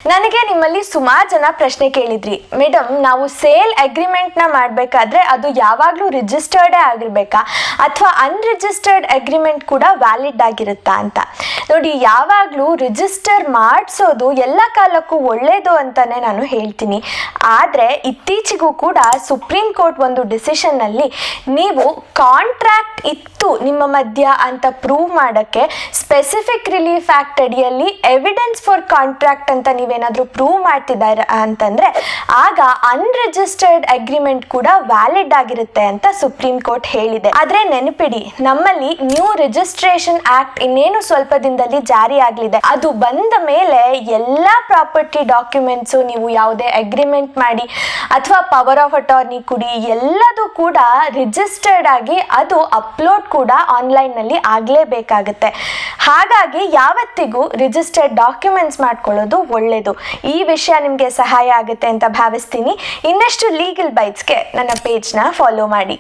ನನಗೆ ನಿಮ್ಮಲ್ಲಿ ಸುಮಾರು ಜನ ಪ್ರಶ್ನೆ ಕೇಳಿದ್ರಿ, ಮೇಡಮ್ ನಾವು ಸೇಲ್ ಅಗ್ರಿಮೆಂಟ್ನ ಮಾಡಬೇಕಾದ್ರೆ ಅದು ಯಾವಾಗಲೂ ರಿಜಿಸ್ಟರ್ಡೇ ಆಗಿರಬೇಕಾ ಅಥವಾ ಅನ್ರಿಜಿಸ್ಟರ್ಡ್ ಅಗ್ರಿಮೆಂಟ್ ಕೂಡ ವ್ಯಾಲಿಡ್ ಆಗಿರುತ್ತಾ ಅಂತ. ನೋಡಿ, ಯಾವಾಗಲೂ ರಿಜಿಸ್ಟರ್ ಮಾಡಿಸೋದು ಎಲ್ಲ ಕಾಲಕ್ಕೂ ಒಳ್ಳೆಯದು ಅಂತಲೇ ನಾನು ಹೇಳ್ತೀನಿ. ಆದರೆ ಇತ್ತೀಚೆಗೂ ಕೂಡ ಸುಪ್ರೀಂ ಕೋರ್ಟ್ ಒಂದು ಡಿಸಿಷನ್ನಲ್ಲಿ ನೀವು ಕಾಂಟ್ರಾಕ್ಟ್ ಇತ್ತು ನಿಮ್ಮ ಮಧ್ಯ ಅಂತ ಪ್ರೂವ್ ಮಾಡೋಕ್ಕೆ ಸ್ಪೆಸಿಫಿಕ್ ರಿಲೀಫ್ ಆ್ಯಕ್ಟ್ ಅಡಿಯಲ್ಲಿ ಎವಿಡೆನ್ಸ್ ಫಾರ್ ಕಾಂಟ್ರಾಕ್ಟ್ ಅಂತ ನೀವೇನಾದರೂ ಪ್ರೂವ್ ಮಾಡ್ತಿದ್ದಾರೆ ಅಂತಂದರೆ ಆಗ ಅನ್ರಿಜಿಸ್ಟರ್ಡ್ ಅಗ್ರಿಮೆಂಟ್ ಕೂಡ ವ್ಯಾಲಿಡ್ ಆಗಿರುತ್ತೆ ಅಂತ ಸುಪ್ರೀಂ ಕೋರ್ಟ್ ಹೇಳಿದೆ. ಆದರೆ ನೆನಪಿಡಿ, ನಮ್ಮಲ್ಲಿ ನ್ಯೂ ರಿಜಿಸ್ಟ್ರೇಷನ್ ಆ್ಯಕ್ಟ್ ಇನ್ನೇನು ಸ್ವಲ್ಪ ದಿನದಲ್ಲಿ ಜಾರಿ ಆಗಲಿದೆ. ಅದು ಬಂದ ಮೇಲೆ ಎಲ್ಲ ಪ್ರಾಪರ್ಟಿ ಡಾಕ್ಯುಮೆಂಟ್ಸು ನೀವು ಯಾವುದೇ ಅಗ್ರಿಮೆಂಟ್ ಮಾಡಿ ಅಥವಾ ಪವರ್ ಆಫ್ ಅಟಾರ್ನಿ ಕೊಡಿ, ಎಲ್ಲದೂ ಕೂಡ ರಿಜಿಸ್ಟರ್ಡ್ ಆಗಿ ಅದು ಅಪ್ಲೋಡ್ ಕೂಡ ಆನ್ಲೈನ್ನಲ್ಲಿ ಆಗಲೇಬೇಕಾಗುತ್ತೆ. ಹಾಗಾಗಿ ಯಾವತ್ತಿಗೂ ರಿಜಿಸ್ಟರ್ಡ್ ಡಾಕ್ಯುಮೆಂಟ್ಸ್ ಮಾಡ್ಕೊಳ್ಳೋದು ಒಳ್ಳೆಯದು. ಈ ವಿಷಯ ನಿಮಗೆ ಸಹಾಯ ಆಗುತ್ತೆ ಅಂತ ಭಾವಿಸ್ತೀನಿ. ಇನ್ನಷ್ಟು ಲೀಗಲ್ ಬೈಟ್ಸ್ಗೆ ನನ್ನ ಪೇಜ್ನ ಫಾಲೋ ಮಾಡಿ.